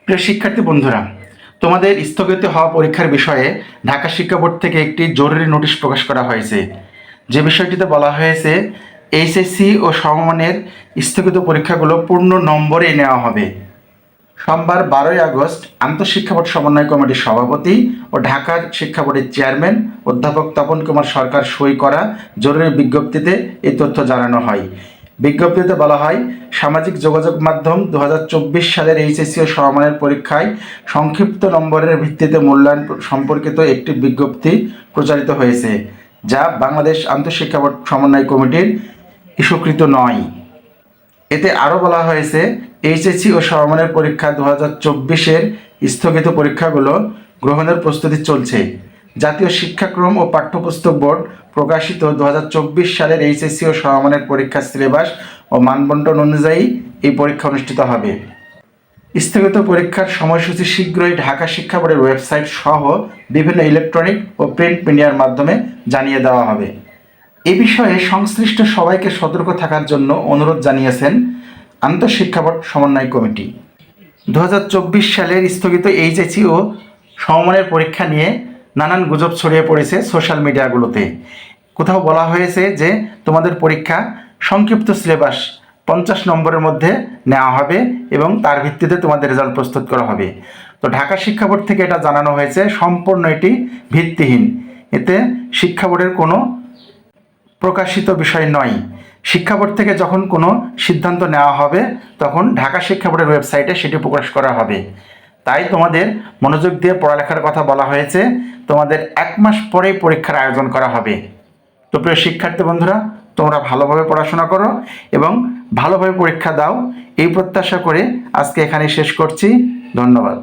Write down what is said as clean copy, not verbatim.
প্রিয় শিক্ষার্থী বন্ধুরা, তোমাদের স্থগিত হওয়া পরীক্ষার বিষয়ে ঢাকা শিক্ষা বোর্ড থেকে একটি জরুরি নোটিশ প্রকাশ করা হয়েছে। যে বিষয়টিতে বলা হয়েছে, এইচএসসি ও সমমানের স্থগিত পরীক্ষাগুলো পূর্ণ নম্বরে নেওয়া হবে। সোমবার 12ই আগস্ট আন্তঃশিক্ষা বোর্ড সমন্বয় কমিটির সভাপতি ও ঢাকার শিক্ষা বোর্ডের চেয়ারম্যান অধ্যাপক তপন কুমার সরকার সই করা জরুরি বিজ্ঞপ্তিতে এই তথ্য জানানো হয়। বিজ্ঞপ্তিতে বলা হয়, সামাজিক যোগাযোগ মাধ্যম 2024 সালের এইচএসসি ও সমমানের পরীক্ষায় সংক্ষিপ্ত নম্বরের ভিত্তিতে মূল্যায়ন সম্পর্কিত একটি বিজ্ঞপ্তি প্রচারিত হয়েছে, যা বাংলাদেশ আন্তঃশিক্ষা বোর্ড সমন্বয় কমিটির ইস্যুকৃত নয়। এতে আরও বলা হয়েছে, এইচএসসি ও সমমানের পরীক্ষা 2024-এর স্থগিত পরীক্ষাগুলো গ্রহণের প্রস্তুতি চলছে। জাতীয় শিক্ষাক্রম ও পাঠ্যপুস্তক বোর্ড প্রকাশিত 2024 সালের এইচএসসি ও সমমানের পরীক্ষার সিলেবাস ও মানবন্টন অনুযায়ী এই পরীক্ষা অনুষ্ঠিত হবে। স্থগিত পরীক্ষার সময়সূচি শীঘ্রই ঢাকা শিক্ষা বোর্ডের ওয়েবসাইট সহ বিভিন্ন ইলেকট্রনিক ও প্রিন্ট মিডিয়ার মাধ্যমে জানিয়ে দেওয়া হবে। এ বিষয়ে সংশ্লিষ্ট সবাইকে সতর্ক থাকার জন্য অনুরোধ জানিয়েছেন আন্তঃশিক্ষা বোর্ড সমন্বয় কমিটি। 2024 সালের স্থগিত এইচএসসি ও সমমানের পরীক্ষা নিয়ে নানান গুজব ছড়িয়ে পড়েছে সোশ্যাল মিডিয়াগুলোতে। কোথাও বলা হয়েছে যে তোমাদের পরীক্ষা সংক্ষিপ্ত সিলেবাস 50 নম্বরের মধ্যে নেওয়া হবে এবং তার ভিত্তিতে তোমাদের রেজাল্ট প্রস্তুত করা হবে। তো ঢাকা শিক্ষা বোর্ড থেকে এটা জানানো হয়েছে, সম্পূর্ণ এটি ভিত্তিহীন। এতে শিক্ষা বোর্ডের কোনো প্রকাশিত বিষয় নয়। শিক্ষা বোর্ড থেকে যখন কোনো সিদ্ধান্ত নেওয়া হবে তখন ঢাকা শিক্ষা বোর্ডের ওয়েবসাইটে সেটি প্রকাশ করা হবে। তাই তোমাদের মনোযোগ দিয়ে পড়ালেখার কথা বলা হয়েছে। তোমাদের 1 মাস পরেই পরীক্ষার আয়োজন করা হবে। তো প্রিয় শিক্ষার্থী বন্ধুরা, তোমরা ভালোভাবে পড়াশোনা করো এবং ভালোভাবে পরীক্ষা দাও, এই প্রত্যাশা করে আজকে এখানে শেষ করছি। ধন্যবাদ।